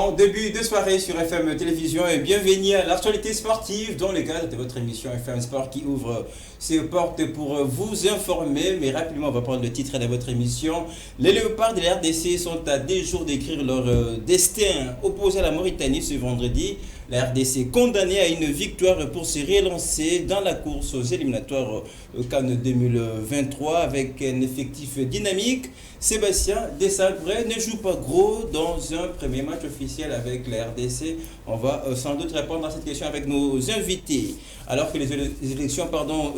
Bon début de soirée sur FM Télévision et bienvenue à l'actualité sportive dans le cadre de votre émission FM Sport qui ouvre ses portes pour vous informer. Mais rapidement, on va prendre le titre de votre émission. Les Léopards de la RDC sont à 10 jours d'écrire leur destin opposé à la Mauritanie ce vendredi. La RDC condamnée à une victoire pour se relancer dans la course aux éliminatoires CAN 2023 avec un effectif dynamique. Sébastien Desabré ne joue pas gros dans un premier match officiel avec la RDC. On va sans doute répondre à cette question avec nos invités. Alors que les élections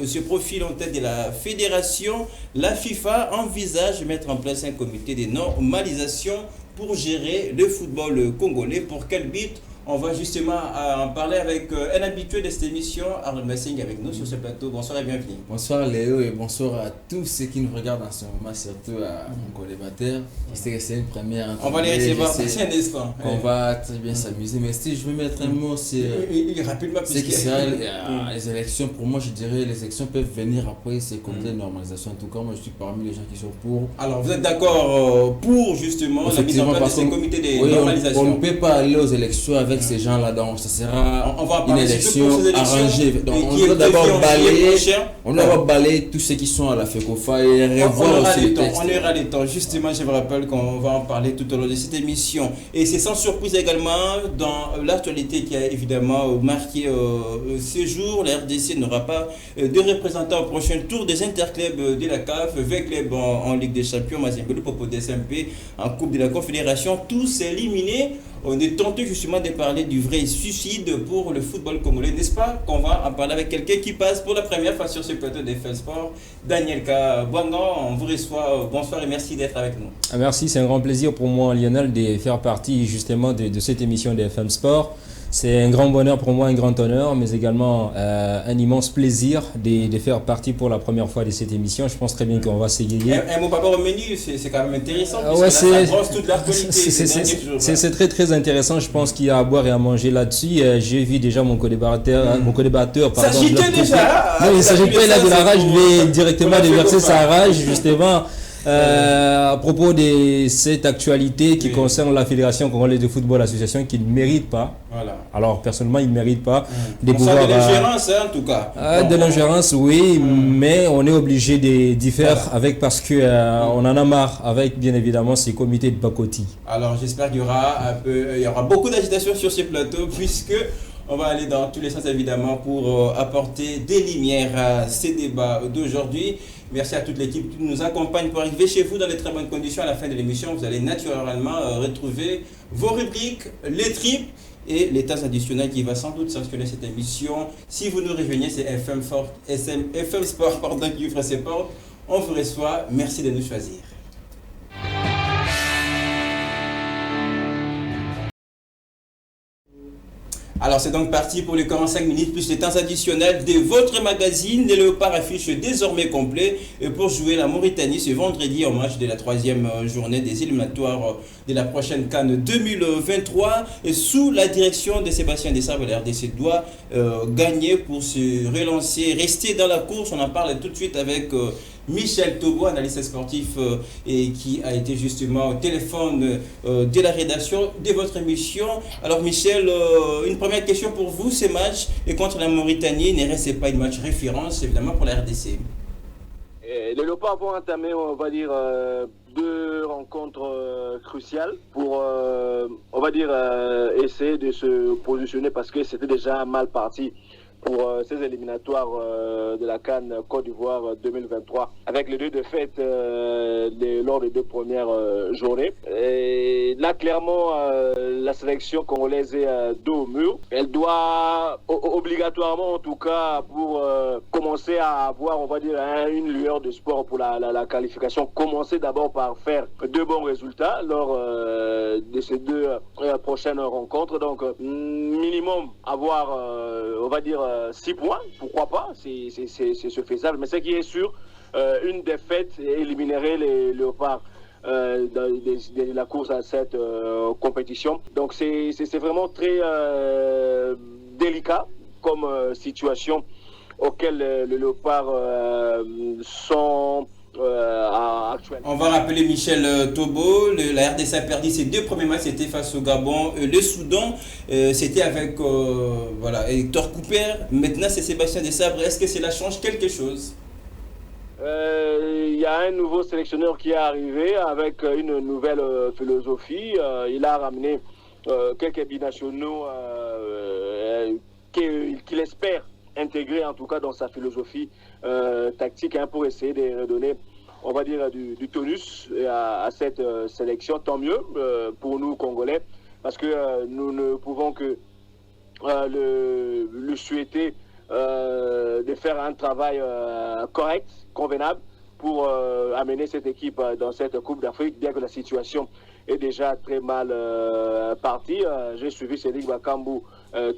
se profilent en tête de la fédération, la FIFA envisage de mettre en place un comité de normalisation pour gérer le football congolais. Pour quel but? On va justement en parler avec un habitué de cette émission, Arnold Massing, avec nous sur ce plateau. Bonsoir et bienvenue. Bonsoir Léo et bonsoir à tous ceux qui nous regardent en ce moment, surtout à mon collébateur. C'est une première. On va les recevoir dans un instant. On va très bien s'amuser, mais si je veux mettre un mot sur ce qui sera les élections, pour moi je dirais les élections peuvent venir après ces comités de normalisation. En tout cas, moi je suis parmi les gens qui sont pour. Alors vous êtes d'accord pour justement la mise en place de ces comités de normalisation? On ne peut pas aller aux élections avec ces gens-là, donc ça sera une élection arrangée. Donc on doit d'abord balayer tous ceux qui sont à la FECOFA et revoir aussi le texte. On aura le temps. Justement, je vous rappelle qu'on va en parler tout au long de cette émission. Et c'est sans surprise également dans l'actualité qui a évidemment marqué ce jour. La RDC n'aura pas de représentants au prochain tour des interclubs de la CAF, 20 clubs en Ligue des Champions, Mazembelu, Popo DSMP, en Coupe de la Confédération, tous éliminés. On est tenté justement de parler du vrai suicide pour le football congolais, n'est-ce pas? Qu'on va en parler avec quelqu'un qui passe pour la première fois sur ce plateau de FM Sport, Daniel Kabouanga. On vous reçoit. Bonsoir et merci d'être avec nous. Merci, c'est un grand plaisir pour moi, Lionel, de faire partie justement de cette émission de FM Sport. C'est un grand bonheur pour moi, un grand honneur, mais également un immense plaisir de faire partie pour la première fois de cette émission. Je pense très bien qu'on va s'égayer. Un mot par rapport au menu, c'est quand même intéressant, ouais, ça brosse toute l'actualité. C'est très très intéressant, je pense qu'il y a à boire et à manger là-dessus. J'ai vu déjà mon collaborateur ça s'agitait déjà. Non, il ne s'agit pas là de la rage, je vais directement déverser sa rage justement. À propos de cette actualité qui concerne la Fédération congolaise de football association qui ne mérite pas. Voilà. Alors personnellement, il ne mérite pas de pouvoir. De l'ingérence en tout cas. De l'ingérence, oui, mais on est obligé d'y faire avec parce que on en a marre avec bien évidemment ces comités de Bakoti. Alors j'espère qu'il y aura beaucoup d'agitation sur ces plateaux puisque on va aller dans tous les sens évidemment pour apporter des lumières à ces débats d'aujourd'hui. Merci à toute l'équipe qui nous accompagne pour arriver chez vous dans de très bonnes conditions. À la fin de l'émission, vous allez naturellement retrouver vos rubriques, les tripes et les tâches additionnelles qui va sans doute sanctionner cette émission. Si vous nous rejoignez, c'est FM Sport qui ouvre ses portes. On vous reçoit. Merci de nous choisir. Alors c'est donc parti pour les 45 minutes plus les temps additionnels de votre magazine. Les Léopards affichent désormais complet pour jouer la Mauritanie ce vendredi en match de la 3e journée des éliminatoires de la prochaine CAN 2023. Et sous la direction de Sébastien Desabré, la RDC doit gagner pour se relancer, rester dans la course. On en parle tout de suite avec Michel Tobo, analyste sportif et qui a été justement au téléphone de la rédaction de votre émission. Alors Michel, une première question pour vous, ces matchs et contre la Mauritanie ne reste pas une match référence évidemment pour la RDC? Les Léopards vont entamer, on va dire, deux rencontres cruciales pour, on va dire, essayer de se positionner parce que c'était déjà mal parti pour ces éliminatoires de la CAN Côte d'Ivoire 2023 avec les deux défaites lors des deux premières journées. Et là, clairement, la sélection congolaise est dos au mur. Elle doit obligatoirement, en tout cas, pour commencer à avoir, on va dire, une lueur de sport pour la qualification, commencer d'abord par faire de bons résultats lors de ces deux prochaines rencontres. Donc, minimum, avoir, on va dire, 6 points, pourquoi pas, c'est faisable. Mais ce qui est sûr, une défaite éliminerait les Léopards de la course à cette compétition. Donc c'est vraiment très délicat comme situation auquel les Léopards sont actuellement. On va rappeler Michel Tobo, la RDC a perdu ses 2 premiers matchs, c'était face au Gabon. Le Soudan, c'était avec Hector Cooper. Maintenant, c'est Sébastien Desabre. Est-ce que cela change quelque chose? Il y a un nouveau sélectionneur qui est arrivé avec une nouvelle philosophie. Il a ramené quelques binationaux qu'il espère intégrer en tout cas dans sa philosophie tactique pour essayer de redonner, on va dire, du tonus à cette sélection. Tant mieux pour nous Congolais, parce que nous ne pouvons que le souhaiter de faire un travail correct, convenable pour amener cette équipe dans cette Coupe d'Afrique, bien que la situation est déjà très mal partie. J'ai suivi Cédric Bakambu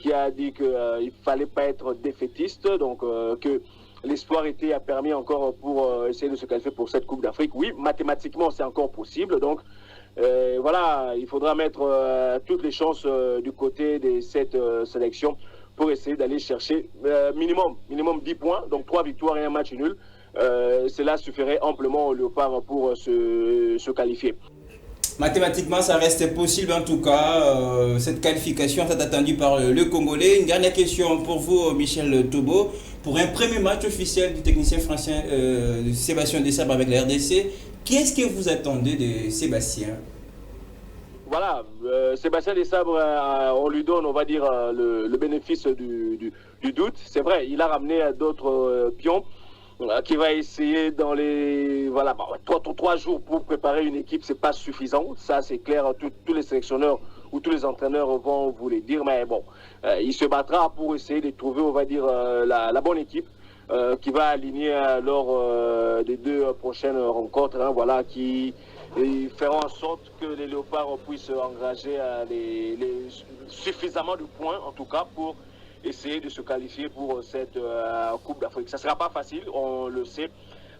qui a dit qu'il ne fallait pas être défaitiste, donc que l'espoir était permis encore pour essayer de se qualifier pour cette Coupe d'Afrique. Oui, mathématiquement c'est encore possible, donc voilà, il faudra mettre toutes les chances du côté de cette sélection pour essayer d'aller chercher minimum 10 points, donc 3 victoires et un match nul. Cela suffirait amplement au Léopard pour se qualifier. Mathématiquement, ça reste possible en tout cas. Cette qualification est attendue par le Congolais. Une dernière question pour vous, Michel Tobo. Pour un premier match officiel du technicien français Sébastien Desabre avec la RDC, qu'est-ce que vous attendez de Sébastien? Voilà, Sébastien Desabre, on lui donne, on va dire, le bénéfice du doute. C'est vrai, il a ramené d'autres pions qui va essayer dans les 3 jours pour préparer une équipe, c'est pas suffisant. Ça, c'est clair, tous les sélectionneurs ou tous les entraîneurs vont vous le dire. Mais bon, il se battra pour essayer de trouver, on va dire, la bonne équipe qui va aligner lors des 2 prochaines rencontres. Voilà, qui feront en sorte que les Léopards puissent engager suffisamment de points, en tout cas, pour essayer de se qualifier pour cette Coupe d'Afrique. Ça ne sera pas facile, on le sait,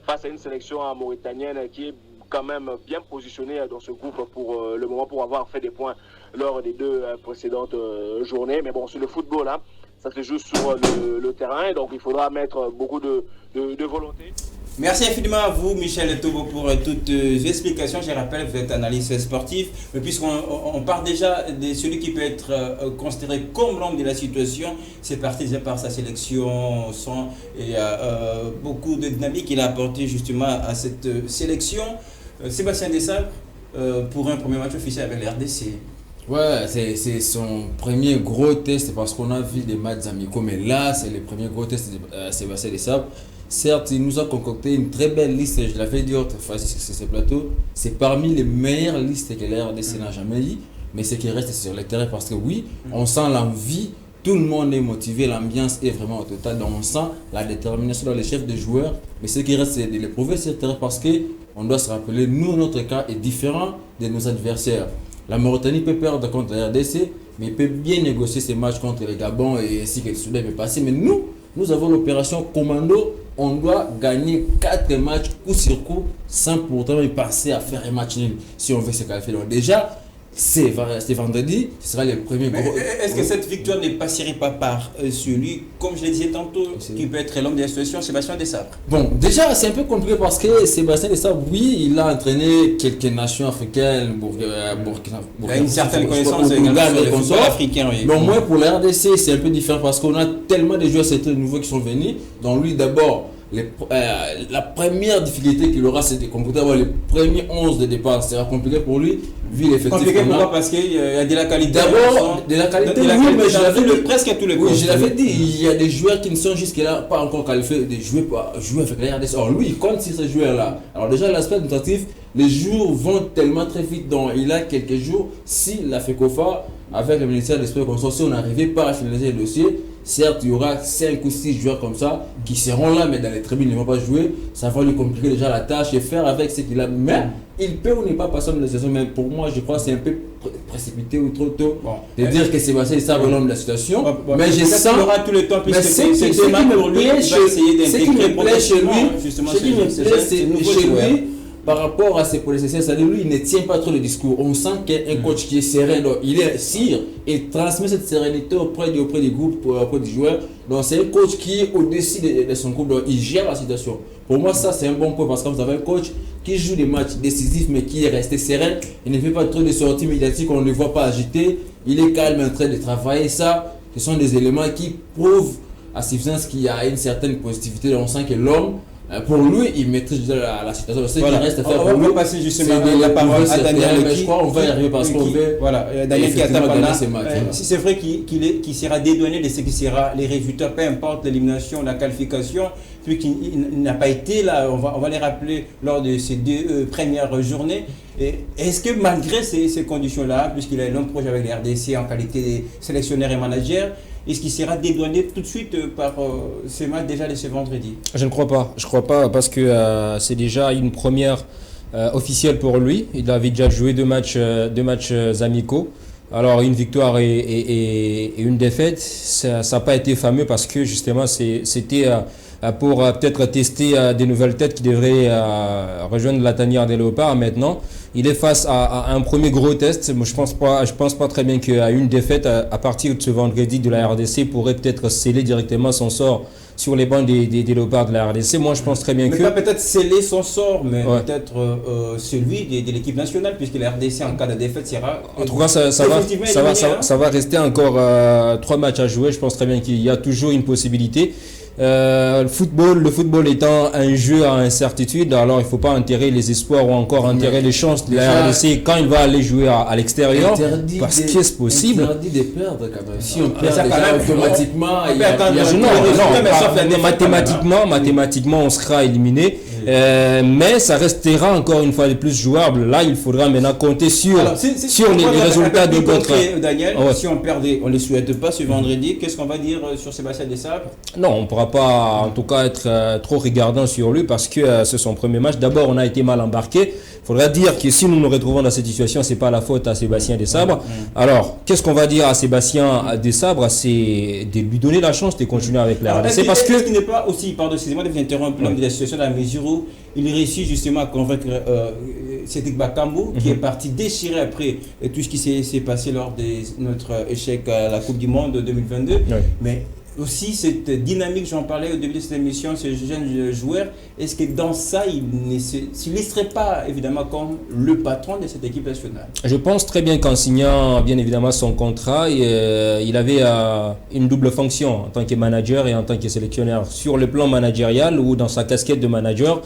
face à une sélection mauritanienne qui est quand même bien positionnée dans ce groupe pour le moment, pour avoir fait des points lors des 2 précédentes journées. Mais bon, sur le football, hein, ça se joue sur le terrain, donc il faudra mettre beaucoup de volonté. Merci infiniment à vous, Michel Tobo, pour toutes les explications. Je rappelle, vous êtes analyste sportif, mais puisqu'on part déjà de celui qui peut être considéré comme l'homme de la situation, c'est parti déjà par sa sélection et beaucoup de dynamique qu'il a apporté justement à cette sélection. Sébastien Desabre, pour un premier match officiel avec la RDC. Ouais, c'est son premier gros test parce qu'on a vu des matchs amicaux, mais là, c'est le premier gros test de Sébastien Desabre. Certes, il nous a concocté une très belle liste, je l'avais dit autrefois sur ce plateau. C'est parmi les meilleures listes que la RDC n'a jamais eu, mais ce qui reste sur le terrain parce que oui, on sent l'envie, tout le monde est motivé, l'ambiance est vraiment au total, donc on sent la détermination dans les chefs de joueurs, mais ce qui reste, c'est de les prouver sur le terrain parce qu'on doit se rappeler, nous, notre cas est différent de nos adversaires. La Mauritanie peut perdre contre la RDC, mais il peut bien négocier ses matchs contre le Gabon et ainsi que le Soudan peut passer, mais nous avons l'opération commando. On doit gagner 4 matchs coup sur coup sans pourtant y passer à faire un match nul si on veut se qualifier. Donc déjà, c'est vendredi, ce sera le premier gros. Est-ce que cette victoire ne passerait pas par celui, comme je le disais tantôt, qui peut être l'homme de la situation, Sébastien Desabre? Bon, déjà, c'est un peu compliqué parce que Sébastien Desabre, oui, il a entraîné quelques nations africaines, il a une certaine connaissance sur le football africain. Oui. Mais au moins pour la RDC, c'est un peu différent parce qu'on a tellement de joueurs nouveaux qui sont venus. Donc lui, d'abord, la première difficulté qu'il aura, c'est de compléter les premiers 11 de départ. C'est compliqué pour lui, vu l'effectif. Compliqué pourquoi? Parce qu'il y a de la qualité. D'abord, de la qualité, oui, mais je l'avais dit. Presque à tous les postes. Oui, je l'avais dit, il y a des joueurs qui ne sont jusque-là pas encore qualifiés de jouer avec la RDC. Alors lui, il compte sur ces joueurs-là. Alors déjà, l'aspect administratif, les jours vont tellement très vite. Donc il a quelques jours, si la FECOFA, avec le ministère de l'Esprit Consortium, on n'arrivait pas à finaliser le dossier, certes, il y aura 5 ou 6 joueurs comme ça qui seront là, mais dans les tribunes, ils ne vont pas jouer. Ça va lui compliquer déjà la tâche et faire avec ce qu'il a. Mais il peut ou ne pas passer de la saison. Mais pour moi, je crois que c'est un peu précipité ou trop tôt de dire que Sébastien est l'homme de la situation. Mais je sens. Il aura tout le temps, puisque ce qui me plaît chez lui, par rapport à ses prédécesseurs, c'est-à-dire lui, il ne tient pas trop le discours. On sent qu'il y a un coach qui est serein, donc il est sire, il transmet cette sérénité auprès du groupe, auprès du joueur. Donc c'est un coach qui est au-dessus de son groupe, donc il gère la situation. Pour moi, ça c'est un bon point parce que vous avez un coach qui joue des matchs décisifs mais qui est resté serein. Il ne fait pas trop de sorties médiatiques, on ne le voit pas agiter. Il est calme en train de travailler. Ça, ce sont des éléments qui prouvent à suffisance qu'il y a une certaine positivité. On sent que l'homme, pour lui, il maîtrise la situation. Ce qui reste à faire on va passer justement la parole à Daniel. Je crois qu'on va y arriver parce qu'on veut. Voilà, Daniel qui attend gagner ces matchs. C'est vrai qu'il sera dédouané de ce qui sera les résultats, peu importe l'élimination, la qualification, vu qu'il n'a pas été là. On va les rappeler lors de ces 2 premières journées. Est-ce que malgré ces conditions-là, puisqu'il a un long projet avec les RDC en qualité de sélectionneur et manager, est-ce qu'il sera dédouané tout de suite par ces matchs déjà de ce vendredi? Je ne crois pas. Je ne crois pas parce que c'est déjà une première officielle pour lui. Il avait déjà joué 2 matchs amicaux. Alors une victoire et une défaite, ça n'a pas été fameux parce que justement c'était pour peut-être tester des nouvelles têtes qui devraient rejoindre la tanière des Léopards. Maintenant, il est face à un premier gros test. Moi, je pense pas très bien qu'à une défaite à partir de ce vendredi de la RDC pourrait peut-être sceller directement son sort sur les bancs des Léopards de la RDC. Moi, je pense très bien pas peut-être sceller son sort, mais peut-être celui de l'équipe nationale, puisque la RDC en cas de défaite sera. En tout cas, ça va rester encore 3 matchs à jouer. Je pense très bien qu'il y a toujours une possibilité. Le football étant un jeu à incertitude, alors il ne faut pas enterrer les espoirs ou encore enterrer les chances de la RDC quand il va aller jouer à l'extérieur, parce que c'est possible. Interdit de perdre quand même. Si on perd automatiquement, mathématiquement on sera éliminé. Mais ça restera encore une fois de plus jouable. Là, il faudra maintenant compter sur les résultats de votre. Daniel, si on perdait, on ne les souhaite pas ce vendredi, qu'est-ce qu'on va dire sur Sébastien Desabre? Non, on ne pourra pas en tout cas être trop regardant sur lui parce que c'est son premier match. D'abord, on a été mal embarqué. Il faudra dire que si nous nous retrouvons dans cette situation, ce n'est pas la faute à Sébastien Desabre. Alors, qu'est-ce qu'on va dire à Sébastien Desabre? C'est de lui donner la chance de continuer avec la RDC. Parce que. Est-ce qu'il n'est pas aussi, pardon, excusez-moi de vous interrompre, l'homme de la situation dans la mesure où il réussit justement à convaincre Cédric Bakambu, qui est parti déchirer après tout ce qui s'est passé lors de notre échec à la Coupe du Monde 2022. Oui. Mais aussi cette dynamique, j'en parlais au début de cette émission, ce jeune joueur, est-ce que dans ça, il ne serait pas évidemment comme le patron de cette équipe nationale? Je pense très bien qu'en signant bien évidemment son contrat, il avait une double fonction en tant que manager et en tant que sélectionneur. Sur le plan managérial ou dans sa casquette de manager,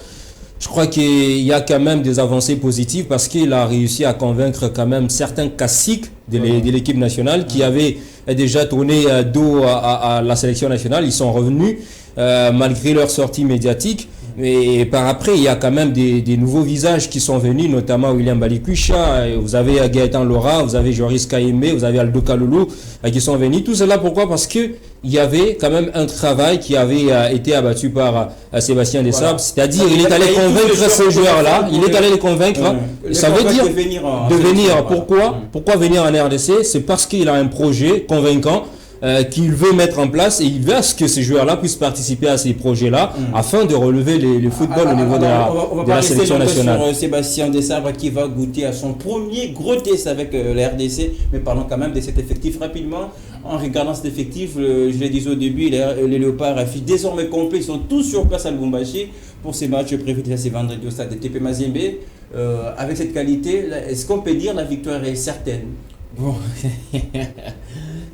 je crois qu'il y a quand même des avancées positives parce qu'il a réussi à convaincre quand même certains caciques de l'équipe nationale qui avaient déjà tourné dos à la sélection nationale. Ils sont revenus malgré leur sortie médiatique. Mais par après, il y a quand même des nouveaux visages qui sont venus, notamment William Balikwisha, vous avez Gaëtan Laura, vous avez Joris Kayembe, vous avez Aldo Kaloulou qui sont venus. Tout cela pourquoi? Parce que il y avait quand même un travail qui avait été abattu par Sébastien Desabre, c'est-à-dire il est allé convaincre ces joueurs-là, il est allé les convaincre. Ça veut dire de venir. Pourquoi venir en RDC? C'est parce qu'il a un projet convaincant qu'il veut mettre en place et il veut à ce que ces joueurs-là puissent participer à ces projets-là afin de relever le football au niveau de la sélection nationale. Sur Sébastien Desabre qui va goûter à son premier gros test avec la RDC, mais parlons quand même de cet effectif rapidement. En regardant cet effectif, je l'ai dit au début, les Léopards affichent désormais complet, ils sont tous sur place à Lubumbashi pour ces matchs prévus déjà ce vendredi au stade de TP Mazembe. Avec cette qualité, est-ce qu'on peut dire la victoire est certaine? Bon,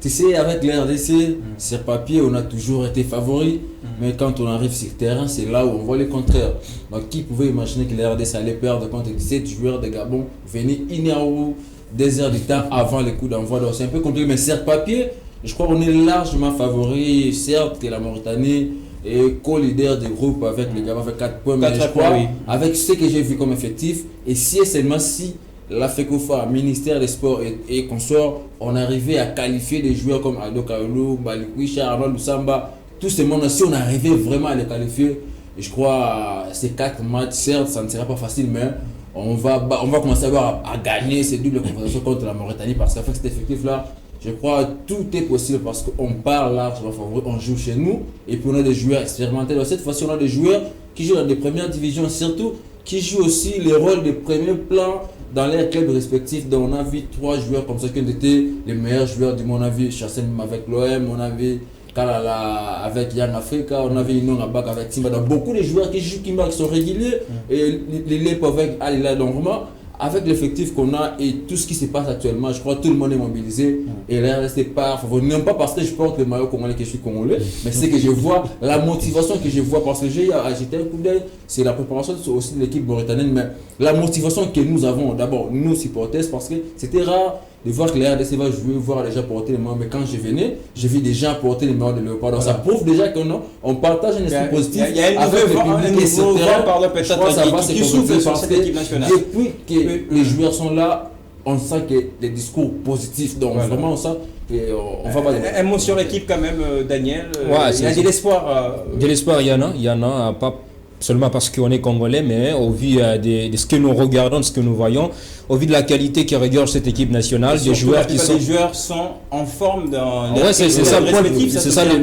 tu sais, avec les RDC, sur papier, on a toujours été favoris, mais quand on arrive sur le terrain, c'est là où on voit le contraire. Donc, qui pouvait imaginer que les RDC allait perdre contre 17 joueurs de Gabon, venir 1 heure ou 2 heures du temps avant le coup d'envoi? Donc, c'est un peu compliqué, mais sur papier, je crois qu'on est largement favoris. Certes, que la Mauritanie est co-leader du groupe avec le Gabon avec 4 points, mais je crois, avec ce que j'ai vu comme effectif, et si et seulement si la FECOFA, ministère des Sports et consorts, on arrivait à qualifier des joueurs comme Aldo Kaloulou, Balikwisha, Arnold Lusamba, tous ces mondes, si on arrivait vraiment à les qualifier, et je crois ces 4 matchs, certes, ça ne sera pas facile, mais on va commencer à gagner ces doubles confrontations contre la Mauritanie parce qu'avec cet effectif-là, je crois que tout est possible parce qu'on parle largement favori, on joue chez nous et puis on a des joueurs expérimentés. Donc cette fois-ci, on a des joueurs qui jouent dans des premières divisions, surtout qui jouent aussi les rôles de premier plan dans leurs clubs respectifs. Donc on a vu 3 joueurs comme ça qui ont été les meilleurs joueurs du monde. On a vu Chassel avec l'OM, on a vu Kalala avec Young Africa, on a vu Inong Abak avec Timba. Donc beaucoup de joueurs qui jouent, qui sont réguliers, et les Lep avec Alila. Donc vraiment, avec l'effectif qu'on a et tout ce qui se passe actuellement, je crois que tout le monde est mobilisé. Et là, c'est pas, non pas parce que je porte le maillot congolais que je suis congolais, mais c'est que je vois la motivation que je vois, parce que j'ai agité un coup d'œil, c'est la préparation aussi de l'équipe mauritanienne, mais la motivation que nous avons, d'abord nous supporters, parce que c'était rare de voir que les RDC va jouer, voir les gens porter les maillots, mais quand je venais, j'ai vu des gens porter les maillots de Léopard. Donc ça prouve déjà qu'on partage un esprit positif avec le public, etc. Je crois que ça va se concrétiser parce que depuis que les joueurs sont là, on sent que des discours positifs. Donc vraiment, on sent qu'on va pas... Un mot sur l'équipe quand même, Daniel. Il y a de l'espoir. De l'espoir, il y en a, pas seulement parce qu'on est congolais, mais au vu de ce que nous regardons, de ce que nous voyons, au vu de la qualité qui regorge cette équipe nationale, des joueurs qui sont... Les joueurs sont en forme dans les c'est ça le point. C'est ça le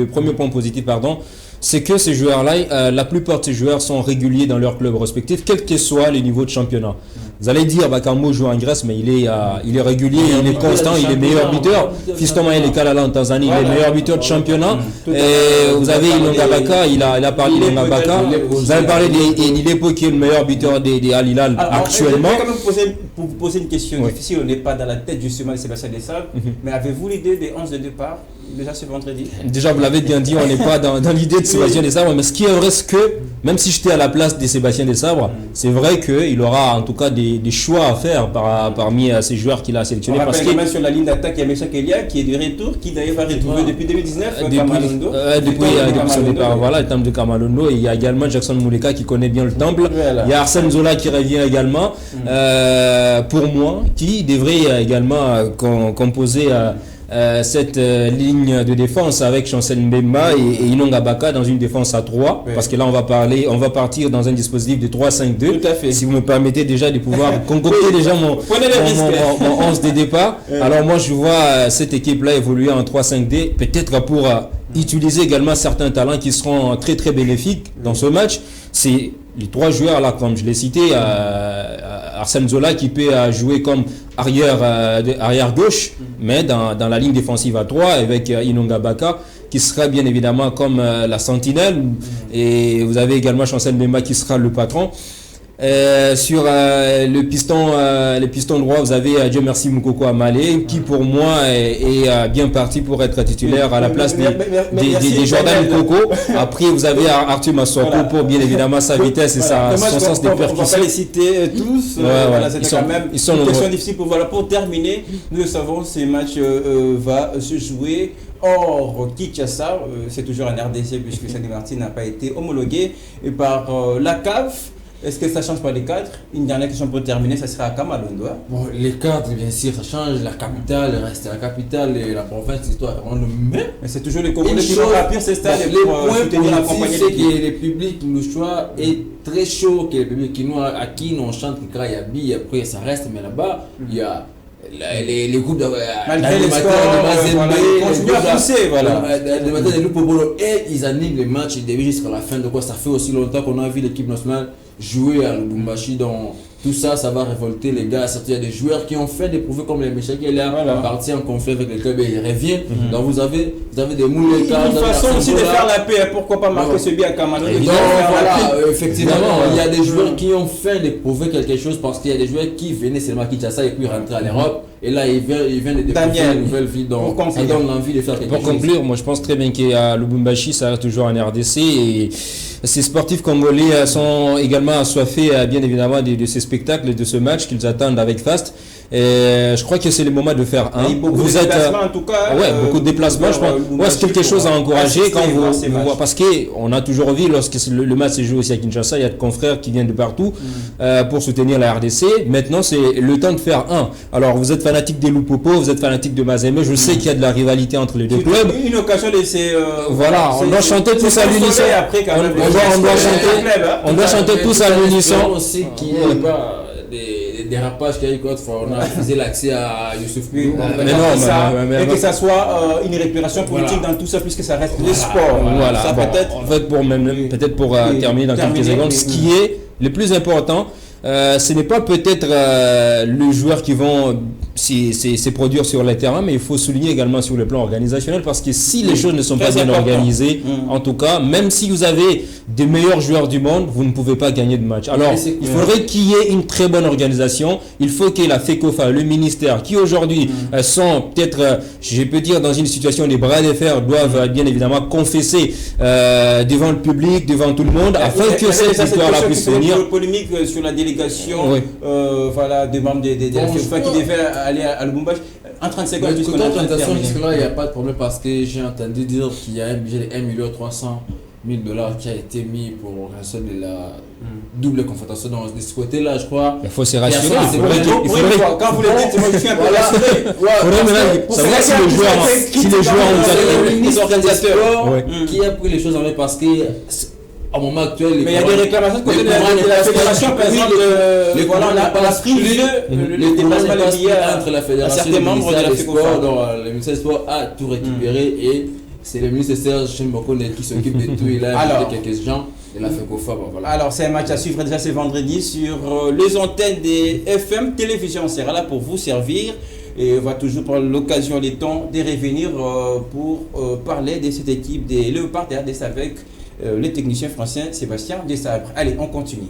premier point positif, c'est que ces joueurs-là, la plupart de ces joueurs sont réguliers dans leur club respectif, quel que soit le niveau de championnat. Vous allez dire, Bakambo joue en Grèce, mais il est régulier, il est constant, il est meilleur buteur. Fiston Maël et Kalala en Tanzanie, il est meilleur buteur de championnat. Et vous avez Inonga Baka, il a parlé d'Inonga Baka. Vous avez parlé d'Ilepo qui est le meilleur buteur des Al Hilal actuellement. Je vais quand même vous poser une question difficile, on n'est pas dans la tête justement de Sébastien Desabre, mais avez-vous l'idée des 11 de départ déjà ce vendredi? Déjà, vous l'avez bien dit, on n'est pas dans l'idée de Sébastien Desabre, mais ce qui est vrai, c'est que même si j'étais à la place de Sébastien Desabre, c'est vrai qu'il aura en tout cas des choix à faire parmi ces joueurs qu'il a sélectionnés. Parce que même sur la ligne d'attaque, il y a Mecha Kelia qui est de retour, qui d'ailleurs va retrouver depuis 2019 Kamalondo. Depuis son départ, voilà, le temple de Kamalondo. Et il y a également Jackson Mouleka qui connaît bien le temple. Il y a Arsène Zola qui revient également, pour moi, qui devrait également composer cette ligne de défense avec Chancel Mbemba et Inonga Baka dans une défense à 3, parce que là on va partir dans un dispositif de 3-5-2. Tout à fait. Si vous me permettez déjà de pouvoir concocter déjà mon 11 de départ. Alors moi je vois cette équipe là évoluer en 3-5-2, peut-être pour utiliser également certains talents qui seront très très bénéfiques dans ce match. C'est les 3 joueurs là, comme je l'ai cité, Arsène Zola qui peut jouer comme arrière gauche, mais dans la ligne défensive à 3 avec Inonga Baka qui sera bien évidemment comme la sentinelle, et vous avez également Chancel Mbemba qui sera le patron. Sur le piston droit, vous avez Dieu merci Moukoko Amale qui pour moi est bien parti pour être titulaire à la place des Jordan Moukoko. Après vous avez Arthur Massouako pour bien évidemment sa vitesse et son sens de percussion. On va les citer tous. C'est quand même une question difficile pour terminer. Nous le savons, ce match va se jouer hors Kinshasa. C'est toujours en RDC puisque Saint Martin n'a pas été homologué par la CAF. Est-ce que ça change pas les cadres? Une dernière question pour terminer, ça sera à Kamalondo. Bon, les cadres, bien sûr, ça change. La capitale reste la capitale et la province, l'histoire, on le met. Mais c'est toujours les Congolais qui vont remplir ces stades pour soutenir accompagner l'équipe. Le public, le choix est très chaud. Que le public à qui nous on chante Krayabi, après ça reste, mais là-bas, il y a les groupes de et ils animent les matchs, ils débutent jusqu'à la fin. De quoi ça fait aussi longtemps qu'on a vu l'équipe nationale jouer à Lubumbashi. Dans tout ça, ça va révolter les gars. Il y a des joueurs qui ont fait des prouver comme les Méchaks qui est là, parti en conflit avec les clubs et ils reviennent. Donc vous avez des moules. Une façon aussi de faire la paix. Pourquoi pas marquer ce but à Kamalondo? Effectivement, il y a des joueurs qui ont fait de prouver quelque chose, parce qu'il y a des joueurs qui venaient seulement à Kinshasa et puis rentraient à l'Europe. Et là, ils viennent de découvrir une nouvelle vie. Donc ça donne l'envie de faire quelque chose. Pour conclure, moi je pense très bien qu'à Lubumbashi, ça reste toujours en RDC. Et ces sportifs congolais sont également assoiffés bien évidemment de ces spectacles, de ce match qu'ils attendent avec Fast. Et je crois que c'est le moment de faire un. Vous êtes en tout cas. Beaucoup de déplacements. Je pense c'est quelque chose à encourager quand vous parce que on a toujours vu lorsque le match se joue aussi à Kinshasa, il y a des confrères qui viennent de partout pour soutenir la RDC. Maintenant, c'est le temps de faire un. Alors, vous êtes fanatique des Lupopo, vous êtes fanatique de Mazembe. Je sais qu'il y a de la rivalité entre les deux clubs. Une occasion de ces. Voilà, on doit chanter tous à l'unisson. On doit chanter tous à l'unisson. Aussi qui est des dérapages qu'il y a eu quand on a refusé l'accès à Youssouf Oui, Koulou. et que ça soit une récupération politique dans tout ça, puisque ça reste le sport. Voilà. Ça Bon, peut-être. en fait, peut-être pour terminer dans quelques secondes, ce qui est le plus important, ce n'est pas peut-être le joueur qui vont se produire sur le terrain, mais il faut souligner également sur le plan organisationnel, parce que si les choses ne sont pas bien organisées, en tout cas, même si vous avez des meilleurs joueurs du monde, vous ne pouvez pas gagner de match. Alors, il faudrait qu'il y ait une très bonne organisation. Il faut que la FECOFA, le ministère, qui aujourd'hui sont peut-être, je peux dire, dans une situation des bras de fer, doivent bien évidemment confesser devant le public, devant tout le monde, afin que cette histoire-là puisse venir. Polémique sur la délégation, voilà, des membres de la FECOFA qui devaient aller à Lubumbashi. En 30 secondes, jusque-là, il n'y a pas de problème parce que j'ai entendu dire qu'il y a un budget de 1,3 million qui a été mis pour l'organisation de la double confrontation. Donc, de ce côté-là, je crois. Il faut se rassurer. Quand vous le dites, moi je suis un peu rassuré. Il faudrait maintenant savoir si les joueurs ont les organisateurs qui a pris les choses en main parce que. Au moment actuel, mais il y a des réclamations de côté de la fédération, par exemple, on a pris le déplacement de billets entre la fédération et le ministère des Sports. Donc, le ministère des Sports a tout récupéré et c'est le ministre Serge Chimbokone qui s'occupe de tout. Il a invité quelques gens de la FECOFA. Voilà. Alors, c'est un match à suivre déjà ce vendredi sur les antennes des FM Télévision. On sera là pour vous servir. Et on va toujours prendre l'occasion, les temps de revenir pour parler de cette équipe des Léopards de RDC avec le technicien français Sébastien Desabre. Allez, on continue.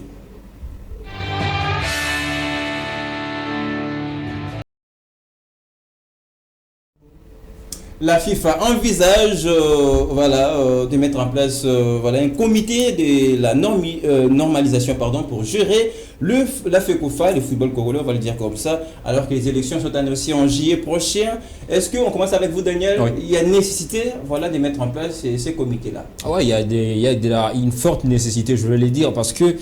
La FIFA envisage de mettre en place un comité de la normalisation pour gérer la FECOFA, le football congolais, on va le dire comme ça, alors que les élections sont annoncées en juillet prochain. Est-ce qu'on commence avec vous, Daniel? Oui. Il y a nécessité de mettre en place ces comités-là. Oui, il y a une forte nécessité, je voulais le dire, parce que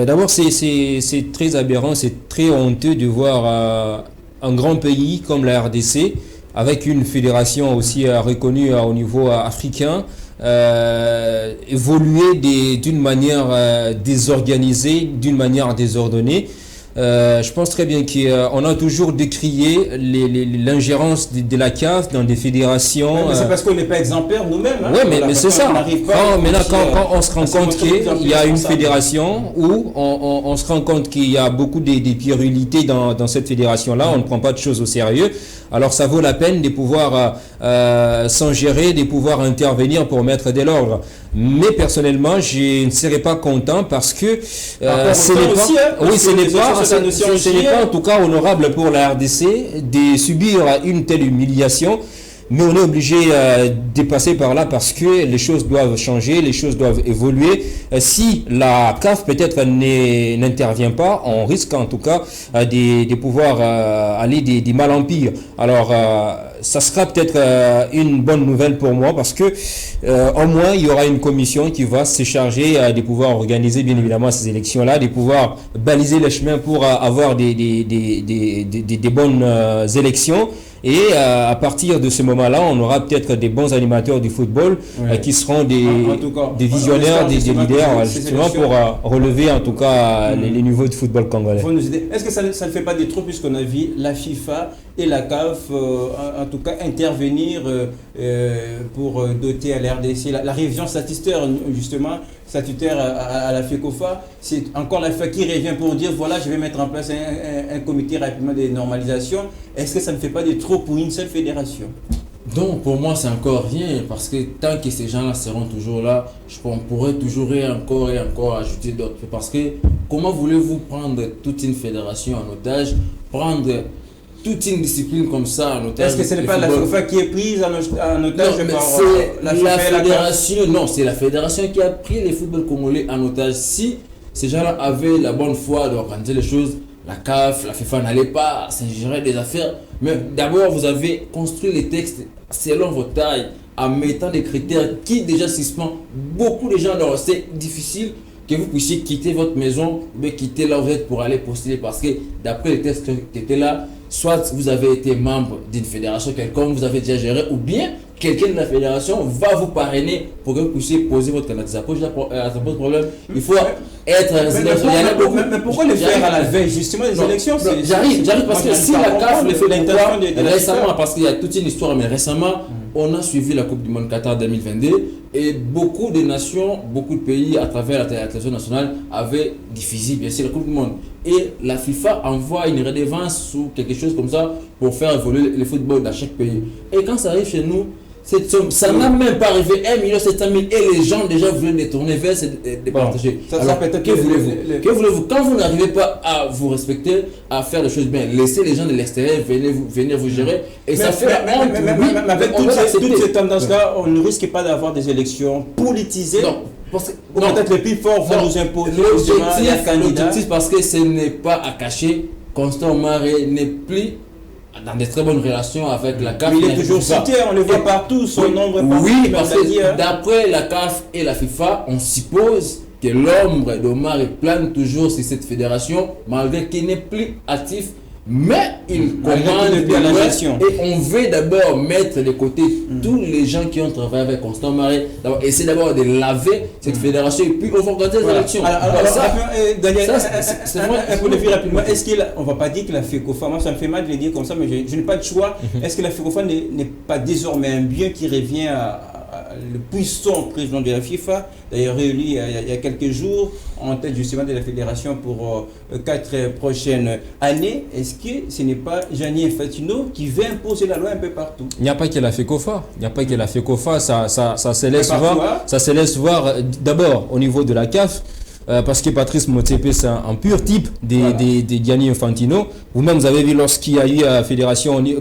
d'abord c'est très aberrant, c'est très honteux de voir un grand pays comme la RDC, avec une fédération aussi reconnue au niveau africain, évoluer d'une manière désorganisée, d'une manière désordonnée. Je pense très bien qu'on a toujours décrié l'ingérence de la CAF dans des fédérations. Mais c'est parce qu'on n'est pas exemplaire nous-mêmes. Oui, mais c'est ça. Quand on se rend compte qu'il y a une fédération où on se rend compte qu'il y a beaucoup de puérilités dans cette fédération-là, on ne prend pas de choses au sérieux. Alors ça vaut la peine de pouvoir s'en gérer, de pouvoir intervenir pour mettre de l'ordre. Mais personnellement, je ne serais pas content parce que ce n'est pas en tout cas honorable pour la RDC de subir une telle humiliation. Mais on est obligé de passer par là parce que les choses doivent changer, les choses doivent évoluer. Si la CAF peut-être n'intervient pas, on risque en tout cas de pouvoir aller des mal en pire. Alors, ça sera peut-être une bonne nouvelle pour moi parce que au moins il y aura une commission qui va se charger de pouvoir organiser bien évidemment ces élections-là, de pouvoir baliser les chemins pour avoir des bonnes élections. Et à partir de ce moment-là, on aura peut-être des bons animateurs du football qui seront des visionnaires, des leaders, justement pour relever en tout cas les niveaux de football congolais. Est-ce que ça ne fait pas des trop puisqu'on a vu la FIFA et la CAF en tout cas intervenir pour doter à la RDC la révision statutaire à la FECOFA? C'est encore la FIFA qui revient pour dire voilà, je vais mettre en place un comité rapidement de normalisation. Est-ce que ça ne fait pas de trop pour une seule fédération? Donc pour moi c'est encore rien parce que tant que ces gens-là seront toujours là, on pourrait toujours et encore ajouter d'autres. Parce que comment voulez-vous prendre toute une fédération en otage, prendre toute une discipline comme ça en otage? Est-ce que ce n'est pas la FIFA qui est prise en otage par la fédération? Non, c'est la fédération qui a pris les footballs congolais en otage. Si ces gens-là avaient la bonne foi d'organiser les choses, la CAF, la FIFA n'allait pas s'ingérer des affaires. Mais d'abord, vous avez construit les textes selon vos tailles, en mettant des critères qui déjà suspendent beaucoup de gens. Alors c'est difficile que vous puissiez quitter votre maison, mais quitter là où vous êtes pour aller postuler. Parce que d'après les textes qui étaient là, soit vous avez été membre d'une fédération quelconque, vous avez déjà géré, ou bien quelqu'un de la fédération va vous parrainer pour que vous puissiez poser votre candidature. Ça pose problème. Il faut être résident. Mais pourquoi le faire à la veille justement des élections? J'arrive parce que si la CAF le fait récemment, parce qu'il y a toute une histoire, mais récemment, on a suivi la Coupe du Monde Qatar 2022 et beaucoup de nations, beaucoup de pays à travers la télévision nationale avaient diffusé bien sûr la Coupe du Monde. Et la FIFA envoie une redevance ou quelque chose comme ça pour faire évoluer le football dans chaque pays. Et quand ça arrive chez nous, cette somme, ça n'a même pas arrivé 1 700 000 et les gens déjà voulaient détourner vers ces départager. Alors, que voulez-vous? Quand vous n'arrivez pas à vous respecter, à faire les choses bien, laissez les gens de l'extérieur venir vous gérer. Et ça fait mais avec toutes ces tendances-là, on ne risque pas d'avoir des élections politisées. Non. Peut-être les plus forts vont nous imposer l'objectif, parce que ce n'est pas à cacher. Constant Maré n'est plus dans de très bonnes relations avec la CAF. Il est toujours cité, on le voit partout, son nombre est partout. Oui, parce que d'après la CAF et la FIFA, on suppose que l'ombre d'Omar plane toujours sur cette fédération, malgré qu'il n'est plus actif. Mais il commande bien la gestion. Et on veut d'abord mettre de côté tous les gens qui ont travaillé avec Constant Maré. Essayer d'abord de laver cette fédération et puis on va organiser les élections. Alors, Daniel, pour le dire rapidement, est-ce qu'on ne va pas dire que la FECOFA, moi ça me fait mal de le dire comme ça, mais je n'ai pas de choix. Est-ce que la FECOFA n'est pas désormais un bien qui revient à le puissant président de la FIFA, d'ailleurs réélu il y a quelques jours, en tête justement de la fédération pour 4 prochaines années? Est-ce que ce n'est pas Gianni Infantino qui veut imposer la loi un peu partout? Il n'y a pas que la FECOFA. Il n'y a pas que la FECOFA. Ça se laisse voir d'abord au niveau de la CAF. Parce que Patrice Motsepe, c'est un pur type des Gianni Infantino. Vous-même, vous avez vu lorsqu'il y a eu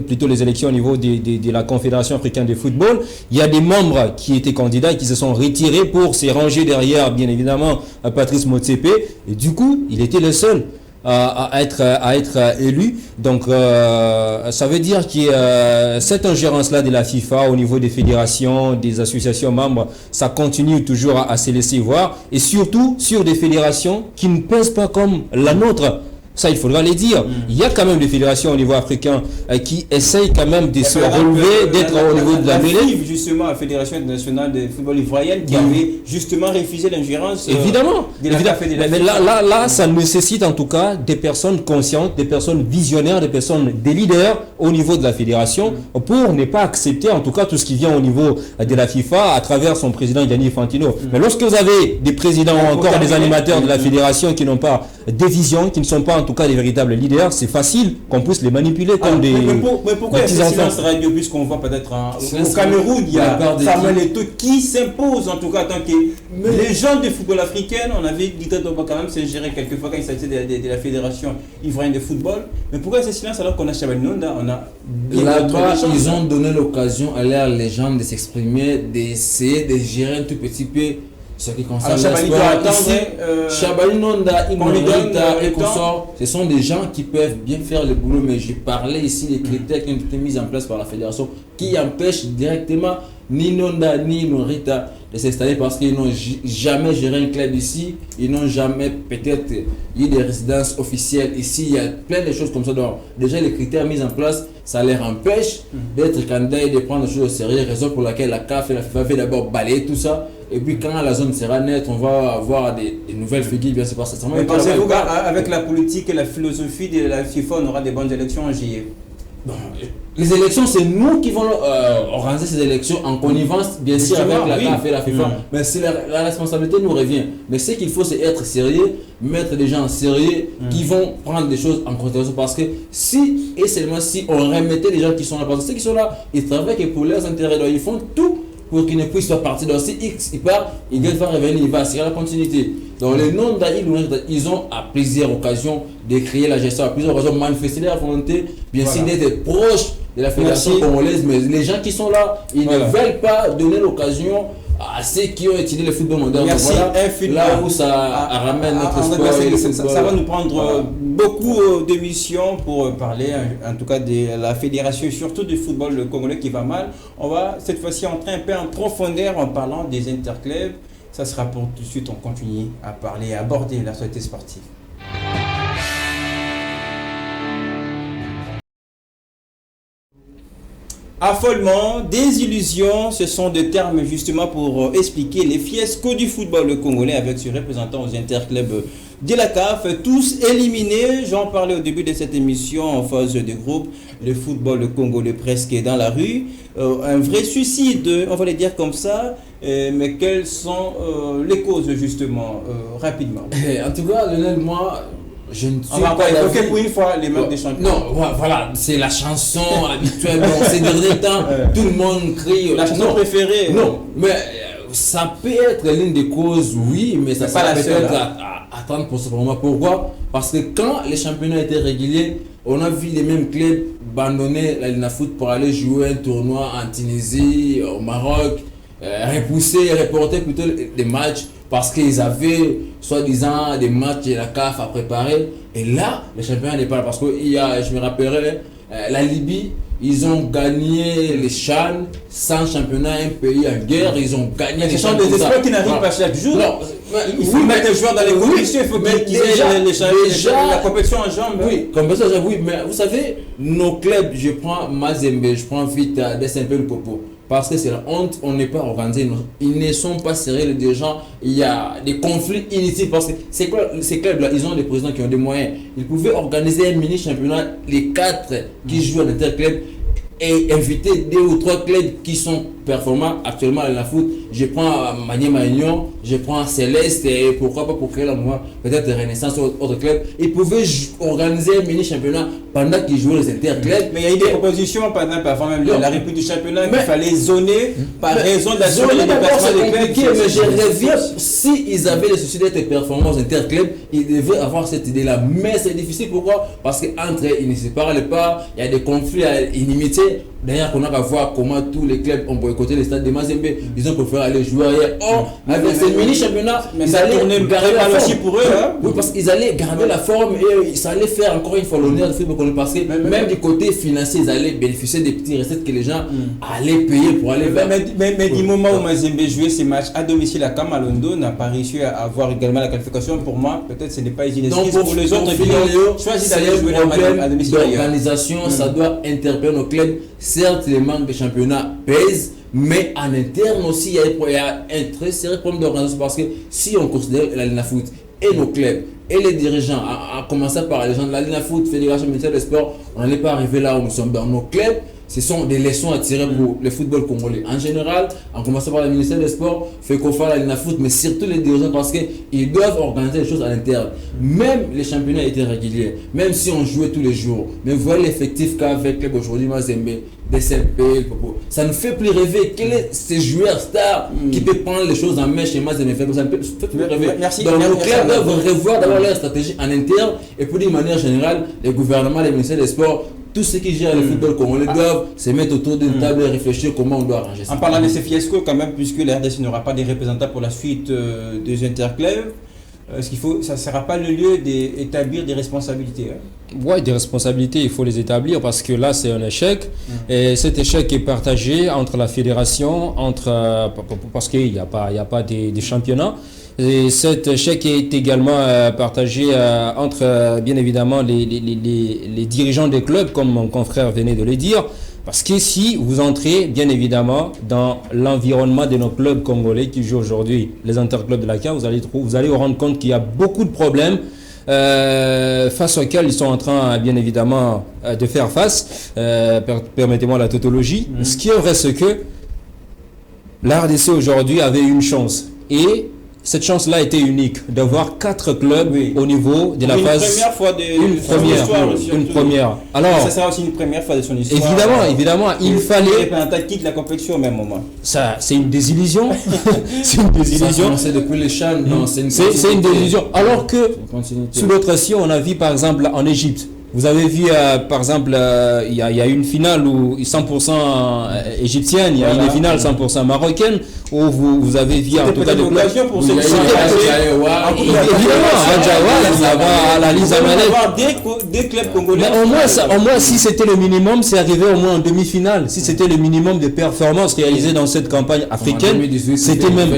plutôt les élections au niveau de la Confédération africaine de football, il y a des membres qui étaient candidats et qui se sont retirés pour se ranger derrière, bien évidemment, Patrice Motsepe. Et du coup, il était le seul à être élu. Donc ça veut dire que cette ingérence-là de la FIFA au niveau des fédérations, des associations membres, ça continue toujours à se laisser voir, et surtout sur des fédérations qui ne pèsent pas comme la nôtre. Ça, il faudra les dire. Il y a quand même des fédérations au niveau africain qui essayent quand même de se relever, d'être au niveau de la mêlée. Justement, la Fédération internationale de football ivoirienne qui avait justement refusé l'ingérence. Évidemment. Mais là, ça nécessite en tout cas des personnes conscientes, des personnes visionnaires, des leaders au niveau de la fédération pour ne pas accepter en tout cas tout ce qui vient au niveau de la FIFA à travers son président Gianni Infantino. Mais lorsque vous avez des présidents ou encore des animateurs de la fédération qui n'ont pas de vision, qui ne sont pas en tout cas des véritables leaders, c'est facile qu'on puisse les manipuler comme des mais pourquoi il y a ce silence radio, puisqu'on voit peut-être au Cameroun, il y a Samuel Eto'o qui s'impose en tout cas en tant que légende du football africain. On avait dit que quand même c'est géré quelquefois quand il s'agissait de la fédération ivoirienne de football. Mais pourquoi ce silence alors qu'on a Chabani Nonda, on a là-bas, ils ont donné l'occasion à leurs légendes de s'exprimer, d'essayer de gérer un tout petit peu ce qui concerne Chabani Nonda, Rita et consorts, ce sont des gens qui peuvent bien faire le boulot, mais j'ai parlé ici des critères qui ont été mis en place par la fédération qui empêchent directement ni Nonda ni Rita de s'installer parce qu'ils n'ont jamais géré un club ici, ils n'ont jamais peut-être eu des résidences officielles ici, il y a plein de choses comme ça. Donc déjà les critères mis en place, ça les empêche d'être candidats et de prendre les choses au sérieux, raison pour laquelle la CAF et la FIFA veulent d'abord balayer tout ça. Et puis quand la zone sera nette, on va avoir des nouvelles figures, bien sûr, parce que ça. Mais pensez-vous qu'avec la politique et la philosophie de la FIFA, on aura des bonnes élections en juillet? Bon, les élections, c'est nous qui allons organiser ces élections en connivence, bien sûr, avec la CAF et la FIFA. Mais la responsabilité nous revient. Mais ce qu'il faut, c'est être sérieux, mettre des gens sérieux qui vont prendre des choses en considération. Parce que si, et seulement si, on remettait les gens qui sont là, parce que ceux qui sont là, ils travaillent que pour leurs intérêts, donc ils font tout pour qu'ils ne puissent pas partir. Donc si X il part, il va revenir, il va assurer la continuité. Donc les noms d'Aïl, ils ont à plusieurs occasions de créer la gestion, à plusieurs occasions manifester leur volonté, bien sûr d'être proches de la fédération congolaise, mais les gens qui sont là, ils ne veulent pas donner l'occasion à ceux qui ont étudié le football moderne. Merci infiniment. Là où ça ramène notre sport. Ça va nous prendre beaucoup d'émissions pour parler en tout cas de la fédération, surtout du football congolais qui va mal. On va cette fois-ci entrer un peu en profondeur en parlant des interclubs. Ça sera pour tout de suite, on continue à parler, à aborder la société sportive. Affolement, désillusion, ce sont des termes justement pour expliquer les fiascos du football congolais avec ce représentant aux interclubs de la CAF, tous éliminés. J'en parlais au début de cette émission en phase de groupe. Le football congolais presque dans la rue. Un vrai suicide, on va le dire comme ça. Mais quelles sont les causes justement, rapidement? En tout cas, Lionel, moi, je ne suis on va pas évoquer pour une fois les matchs des champions. Non, voilà, c'est la chanson habituelle. Bon, ces derniers temps, tout le monde crie. La chanson préférée. Non, mais ça peut être l'une des causes, oui, mais ça pas la peut seule, être à 30% pour moi. Pourquoi? Parce que quand les championnats étaient réguliers, on a vu les mêmes clubs abandonner la Ligue Foot pour aller jouer un tournoi en Tunisie, au Maroc, reporter plutôt des matchs parce qu'ils avaient soi-disant des matchs de la CAF à préparer. Et là, le championnat n'est pas là parce que je me rappellerai, la Libye, ils ont gagné les CHAN sans championnat, un pays en guerre, ils ont gagné les CHAN. Ce sont des espoirs qui n'arrivent pas chaque jour. Non, il faut mettre les joueurs dans les conditions, il faut qu'ils aient la compétition en jambes. Oui, compétition en jambes, oui, mais vous savez, nos clubs, je prends Mazembe, je prends Vita, SMP le Popo. Parce que c'est la honte, on n'est pas organisé, ils ne sont pas sérieux les dirigeants, il y a des conflits inutiles parce que ces clubs-là, ils ont des présidents qui ont des moyens. Ils pouvaient organiser un mini-championnat, les 4 qui jouent à l'interclub et inviter 2 ou 3 clubs qui sont performants actuellement à la foot. Je prends Maniema Union, je prends Céleste et pourquoi pas pour créer la mouvement, peut-être Renaissance ou autre club. Ils pouvaient organiser un mini-championnat pendant qu'ils jouaient les interclubs. Mais il y a eu des propositions, par exemple, avant même la réplique du championnat, qu'il fallait zoner par raison d'assurer les déplacements des clubs. Mais je reviens, s'ils avaient le souci d'être performants aux interclubs, ils devaient avoir cette idée-là. Mais c'est difficile, pourquoi? Parce qu'entre eux, ils ne se parlent pas, il y a des conflits à inimitié. D'ailleurs, on a qu'à voir comment tous les clubs ont boycotté les stades de Mazembe. Ils ont préféré aller jouer ailleurs. Or, avec ces mini-championnats, ils allaient garder la forme. Aussi pour eux, hein? Oui, parce qu'ils allaient garder la forme et ça allait faire encore une fois l'honneur du football congolais. Parce que même du côté financier, ils allaient bénéficier des petites recettes que les gens allaient payer pour aller vers. Mais du moment où Mazembe jouait ces matchs à domicile à Kamalondo, n'a pas réussi à avoir également la qualification, pour moi, peut-être ce n'est pas une excuse pour les autres qui ont choisi d'aller jouer à domicile. L'organisation, ça doit interpeller nos clubs. Certes, les manques de championnat pèsent, mais en interne aussi, il y a un très sérieux problème d'organisation parce que si on considère la Ligue Foot et nos clubs et les dirigeants, à commencer par les gens de la Ligue Foot, Fédération Ministère des Sports, on n'allait pas arriver là où nous sommes dans nos clubs. Ce sont des leçons à tirer pour le football congolais. En général, en commençant par le ministère des Sports, fait qu'on fasse la Ligue Foot, mais surtout les dirigeants parce qu'ils doivent organiser les choses à l'interne. Même les championnats étaient réguliers, même si on jouait tous les jours. Mais vous voyez l'effectif qu'avec club aujourd'hui, Mazembe, DCP, ça ne fait plus rêver. Quel est ce joueur star qui peut prendre les choses en main chez Mazembe? Ça ne fait plus rêver. Donc nos clubs doivent revoir d'abord leur stratégie en interne et puis d'une manière générale, les gouvernements, les ministères des Sports, tous ceux qui gèrent le football congolais doivent se mettre autour d'une table et réfléchir comment on doit arranger ça. En parlant de ces fiascos, quand même, puisque la RDC n'aura pas des représentants pour la suite des interclubs, ça ne sera pas le lieu d'établir des responsabilités. Oui, des responsabilités, il faut les établir parce que là, c'est un échec. Et cet échec est partagé entre la fédération, parce qu'il n'y a pas des championnats. Et cet échec est également partagé entre, bien évidemment, les dirigeants des clubs, comme mon confrère venait de le dire. Parce que si vous entrez, bien évidemment, dans l'environnement de nos clubs congolais qui jouent aujourd'hui, les interclubs de la CAN, vous allez vous rendre compte qu'il y a beaucoup de problèmes face auxquels ils sont en train, bien évidemment, de faire face. Permettez-moi la tautologie. Ce qui est vrai, c'est que la RDC aujourd'hui avait une chance. Et cette chance-là était unique, d'avoir 4 clubs au niveau de la phase. Une première. Alors, ça sera aussi une première fois de son histoire. Évidemment, il fallait. Les quitte la compétition au même moment. Ça, c'est une désillusion. C'est une désillusion. C'est depuis les CHAN. C'est une désillusion. Alors que sous l'autre ciel, on a vu par exemple en Égypte. Vous avez vu, par exemple, il y a une finale où 100% égyptienne, il y a une finale 100% marocaine, où vous avez vu en tout cas des clubs pour évidemment, des clubs congolais. Mais au moins, si c'était le minimum, c'est arrivé au moins en demi-finale. Si c'était le minimum de performances réalisées dans cette campagne africaine, c'était même